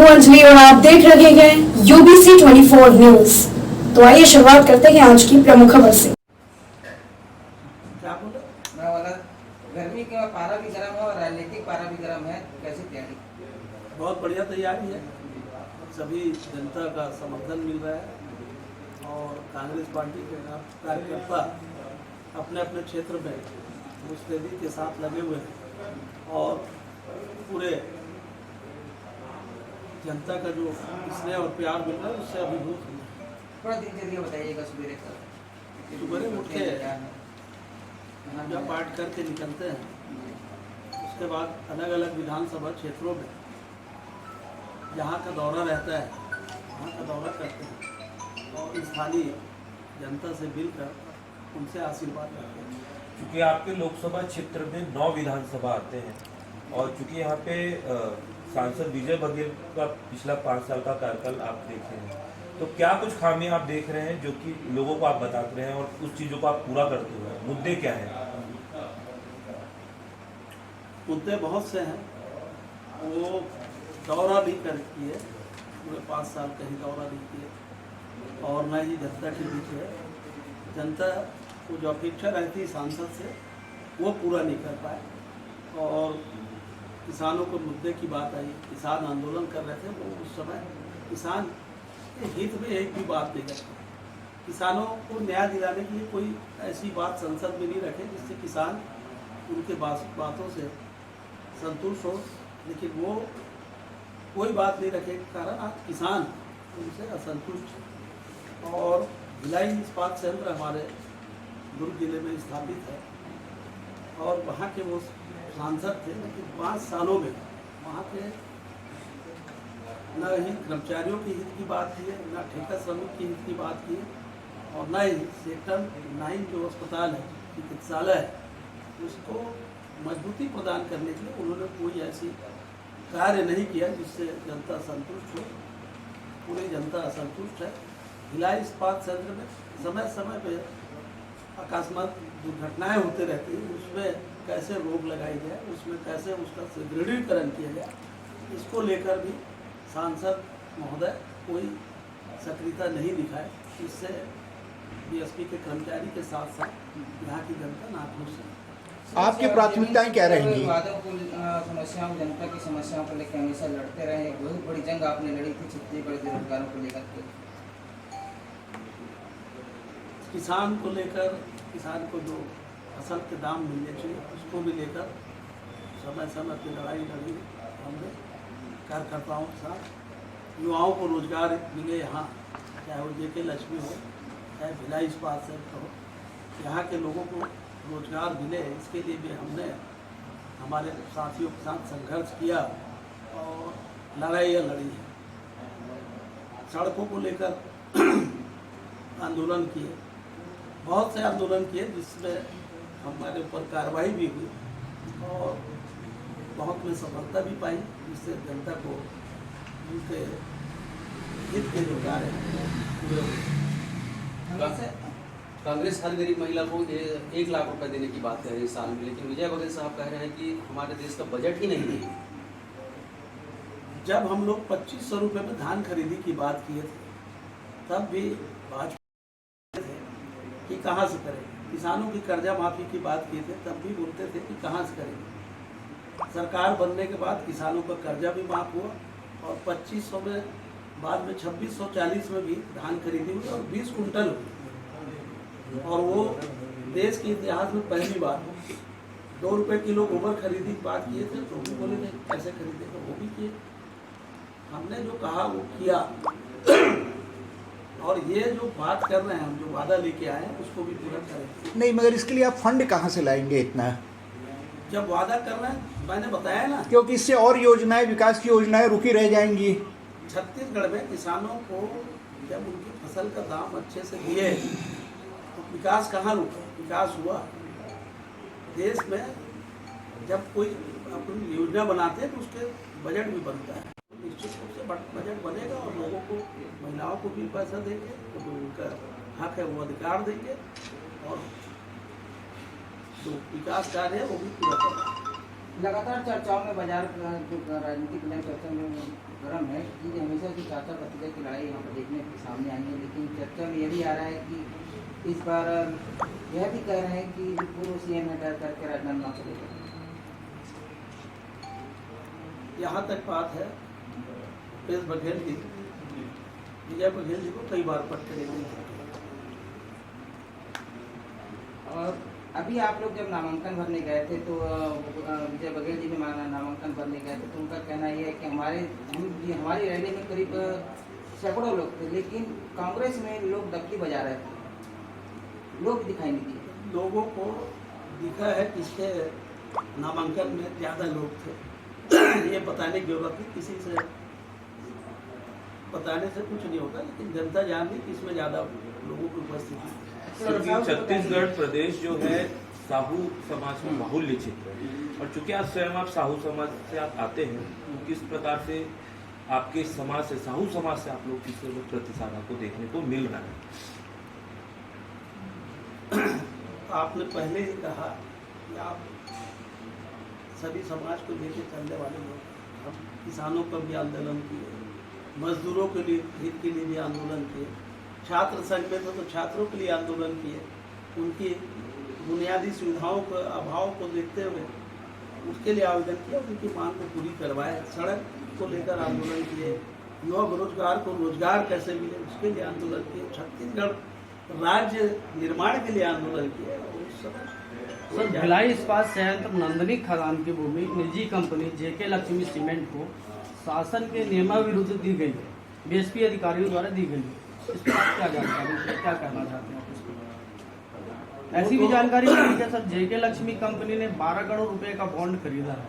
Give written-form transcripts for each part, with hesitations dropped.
हूं अंजलि और आप देख रहे हैं यूबीसी 24 न्यूज। तो आइए शुरुआत करते हैं आज की प्रमुख खबर से। क्या बोले? मैं बोला गर्मी का पारा भी गर्म है और राजनीतिक पारा भी गर्म है, कैसी तैयारी? बहुत बढ़िया तैयारी है। सभी जनता का समर्थन मिल रहा है और कांग्रेस पार्टी के कार्यकर्ता अपने अपने क्षेत्र में मुस्तैदी के साथ लगे हुए हैं और पूरे जनता का जो स्नेह और प्यार मिल रहा है उससे अभिभूत है। थोड़ा दिनचर्या बताइएगा सुबह का। सुबह उठ के पूजा पाठ करके निकलते हैं। उसके बाद अलग अलग विधानसभा क्षेत्रों में जहाँ का दौरा रहता है वहाँ का दौरा करते हैं और स्थानीय जनता से मिलकर उनसे आशीर्वाद लेते हैं। क्योंकि आपके लोकसभा क्षेत्र में 9 विधानसभा आते हैं और चूंकि यहाँ पे सांसद विजय बघेल का पिछला 5 साल का कार्यकाल आप देख रहे हैं, तो क्या कुछ खामियां आप देख रहे हैं जो कि लोगों को आप बताते रहे हैं और उस चीजों को आप पूरा करते हुए मुद्दे क्या हैं? मुद्दे बहुत से हैं। वो दौरा भी कर किए, पूरे 5 साल कहीं दौरा नहीं किए और न ही जनता के बीच है। जनता को जो अपेक्षा रहती है सांसद से वो पूरा नहीं कर पाए और किसानों को मुद्दे की बात आई। किसान आंदोलन कर रहे थे, वो उस समय किसान के हित में एक भी बात नहीं करते। किसानों को न्याय दिलाने के लिए कोई ऐसी बात संसद में नहीं रखे जिससे किसान उनके बातों से संतुष्ट हो, लेकिन वो कोई बात नहीं रखे के कारण आज किसान उनसे असंतुष्ट है। और भिलाई इस्पात संयंत्र हमारे दुर्ग जिले में स्थापित है और वहाँ के वो सांसद थे, लेकिन 5 सालों में वहाँ के न ही कर्मचारियों के हित की बात की है, न ठेका श्रमिक के हित की बात की है और न ही सेक्टर 9 जो अस्पताल है, चिकित्सालय है, उसको मजबूती प्रदान करने के लिए उन्होंने कोई ऐसी कार्य नहीं किया जिससे जनता संतुष्ट हो। पूरी जनता असंतुष्ट है। भिलाई इस्पात संयंत्र में समय समय पर अकस्मात दुर्घटनाएं होते रहती हैं, उसमें कैसे रोक लगाई जाए, उसमें कैसे उसका सुदृढ़ीकरण किया जाए, इसको लेकर भी सांसद महोदय कोई सक्रियता नहीं दिखाए। इससे बीएसपी के कर्मचारी के साथ साथ यहाँ की जनता नाखुश है। आपकी प्राथमिकताएं क्या रहेंगी? वादों को समस्याओं, जनता की समस्याओं को लेकर हमेशा लड़ते रहे। बहुत बड़ी जंग आपने लड़ी थी छत्तीसगढ़ बेरोजगारों को लेकर के। किसान को लेकर, किसान को जो फसल के दाम मिलने चाहिए उसको भी लेकर समय समय पर लड़ाई लड़ी हमने कार्यकर्ताओं के साथ। युवाओं को रोजगार मिले यहाँ, चाहे वो जेके लक्ष्मी हो, चाहे भिलाई इस्पात संयंत्र हो, यहाँ के लोगों को रोजगार मिले, इसके लिए भी हमने हमारे साथियों के साथ संघर्ष किया और लड़ाइयाँ लड़ी है। सड़कों को लेकर आंदोलन किए, बहुत से आंदोलन किए जिसमें हमारे ऊपर कार्रवाई भी हुई और बहुत में सफलता भी पाई, जिससे जनता को उनके हित के जो कार्य हैं। कांग्रेस हर गरीब महिला को 1 लाख रुपए देने की बात कह रही है साल में, लेकिन विजय बघेल साहब कह रहे हैं कि हमारे देश का बजट ही नहीं है। जब हम लोग 2500 रुपये में धान खरीदी की बात किए थे, तब भी भाजपा थे कि कहाँ से करेंगे। किसानों की कर्जा माफी की बात किए थे, तब भी बोलते थे कि कहाँ से करेंगे। सरकार बनने के बाद किसानों का कर्जा भी माफ हुआ और 2500 में बाद में 2640 में भी धान खरीदी हुई और 20 कुंटल हुई। और वो देश के इतिहास में पहली बार 2 रुपये किलो गोबर खरीदी की बात किए थे, तो भी बोले नहीं कैसे खरीदेगा, वो भी किए। हमने जो कहा वो किया और ये जो बात कर रहे हैं हम, जो वादा लेके आए हैं उसको भी पूरा करेंगे। नहीं, मगर इसके लिए आप फंड कहाँ से लाएंगे इतना? जब वादा कर रहे हैं, मैंने बताया ना, क्योंकि इससे और योजनाएं, विकास की योजनाएं रुकी रह जाएंगी। छत्तीसगढ़ में किसानों को जब उनकी फसल का दाम अच्छे से दिए तो विकास कहाँ रुका? विकास हुआ। देश में जब कोई अपनी योजना बनाते हैं तो उसके बजट भी बनता है, निश्चित रूप से बजट बनेगा और लोगों को, महिलाओं को भी पैसा देंगे, तो उनका हक है वो अधिकार देंगे और जो विकास कार्य है वो भी पूरा करेंगे। लगातार चर्चाओं में बाजार का जो राजनीतिक लय चर्चा में गर्म है कि हमेशा से चाचा भतीजा की लड़ाई यहाँ पर देखने के सामने आई है, लेकिन चर्चा में यह भी आ रहा है कि इस बार यह भी कह रहे हैं कि पूर्व सीएम रिटायर करके राजनांदगांव चले गए। यहाँ तक बात है विजय बघेल जी को कई बार पट्टे देते। और अभी आप लोग जब नामांकन भरने गए थे तो विजय बघेल जी भी नामांकन भरने गए थे, तो उनका कहना यह है कि हमारी रैली में करीब सैकड़ों लोग थे, लेकिन कांग्रेस में लोग डबकी बजा रहे थे, लोग दिखाई नहीं दिए। लोगों को दिखा है किसके नामांकन में ज़्यादा लोग थे। ये बताने की जरूरत नहीं, किसी से बताने से कुछ नहीं होता, लेकिन जनता जान रही कि इसमें ज़्यादा लोगों की उपस्थिति है। क्योंकि छत्तीसगढ़ प्रदेश जो है साहू समाज में बाहुल्य क्षेत्र है, और चूंकि आप स्वयं आप साहू समाज से आप आते हैं, तो किस प्रकार से आपके समाज से, साहू समाज से आप लोग किस प्रतिसाद आपको देखने को मिल रहा है? आपने पहले ही कहा कि आप सभी समाज को लेकर चलने वाले लोग, हम किसानों पर भी आंदोलन किए, मजदूरों के लिए हित के लिए भी आंदोलन किए, छात्र संघ में तो छात्रों के लिए आंदोलन किए, उनकी बुनियादी सुविधाओं के अभाव को देखते हुए उसके लिए आवेदन किया, उनकी मांग को पूरी करवाए, सड़क को लेकर आंदोलन किए, युवा बेरोजगार को रोजगार कैसे मिले उसके लिए आंदोलन किए, छत्तीसगढ़ राज्य निर्माण के लिए आंदोलन किए। सर, भिलाई इस्पात संयंत्र नंदनी खदान की भूमि निजी कंपनी जेके लक्ष्मी सीमेंट को शासन के नियमाविरुद्ध दी गई है, बीएसपी अधिकारियों द्वारा दी गई है, इस पर आप क्या जानकारी, क्या कहना चाहते हैं आप इस पर? ऐसी भी जानकारी मिली है सर, जेके लक्ष्मी कंपनी ने 12 करोड़ रुपए का बॉन्ड खरीदा है।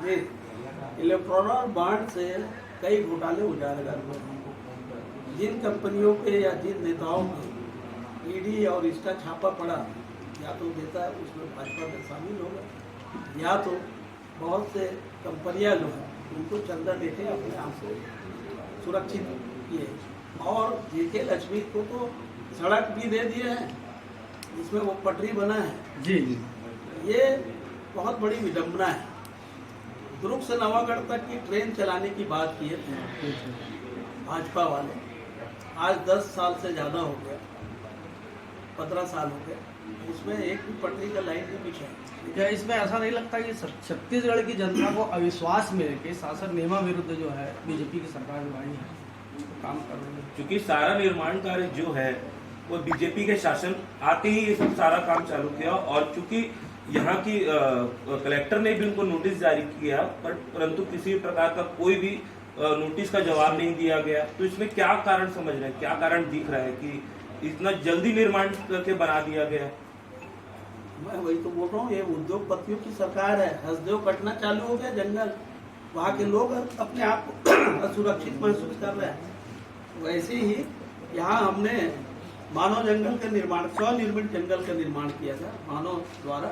जी, इलेक्ट्रॉनल बॉन्ड से कई घोटाले उजागर हुए हैं। जिन कंपनियों पे या जिन नेताओं पे ईडी और इसका छापा पड़ा, या तो देता है उसमें भाजपा में शामिल हो गए, या तो बहुत से कंपनियां जो हैं उनको चंदा देके अपने आप को सुरक्षित किए, और जेके लक्ष्मी को तो सड़क भी दे दिए हैं, इसमें वो पटरी बना है। जी, ये बहुत बड़ी विडंबना है। दुर्ग से नवागढ़ तक की ट्रेन चलाने की बात की है भाजपा वाले, आज 10 साल से ज़्यादा हो गया, 15 साल हो गए, उसमें एक भी पटरी का लाइन नहीं बिछा है। क्या इसमें ऐसा नहीं लगता कि छत्तीसगढ़ की जनता को अविश्वास में लेके शासन नियमा विरुद्ध जो है बीजेपी की सरकार जो आई है काम कर रही है? क्योंकि सारा निर्माण कार्य जो है वो बीजेपी के शासन आते ही ये सब सारा काम चालू किया, और चूंकि यहाँ की कलेक्टर ने भी उनको नोटिस जारी किया, परंतु किसी प्रकार का कोई भी नोटिस का जवाब नहीं दिया गया। तो इसमें क्या कारण समझ रहे हैं, क्या कारण दिख रहा है कि इतना जल्दी निर्माण करके बना दिया गया? मैं वही तो बोल रहा हूँ, ये उद्योगपतियों की सरकार है। हसदेव कटना चालू हो गया जंगल, वहाँ के लोग अपने आप को असुरक्षित महसूस कर रहे हैं। वैसे ही यहाँ हमने मानव जंगल का निर्माण, स्वनिर्मित जंगल का निर्माण किया था, मानव द्वारा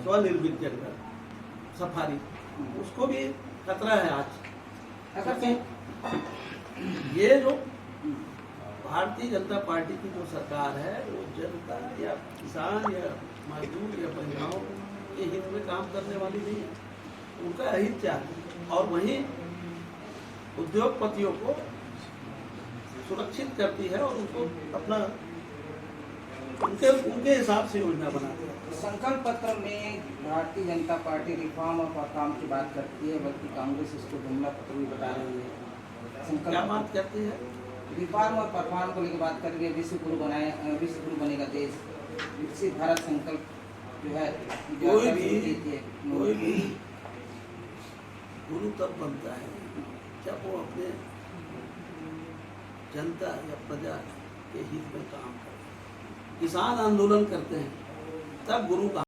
स्वनिर्मित जंगल सफारी, उसको भी खतरा है आज। ये जो भारतीय जनता पार्टी की जो सरकार है, वो जनता या किसान या मजदूर या महिलाओं के हित में काम करने वाली नहीं है, उनका हित चाहती, और वहीं उद्योगपतियों को सुरक्षित करती है और उनको अपना उनके हिसाब से योजना बनाती है। संकल्प पत्र में भारतीय जनता पार्टी रिफॉर्म और परफॉर्म की बात करती है, बल्कि कांग्रेस इसको जुमला पत्र भी बता रही है। क्या बात करती है? रिफॉर्म और परफॉर्म को लेकर बात करेंगे, विश्व गुरु बनेगा देश, विकसित भारत संकल्प जो है, कोई भी गुरु तब बनता है जब वो अपने जनता या प्रजा के हित में काम करे। किसान आंदोलन करते हैं तब गुरु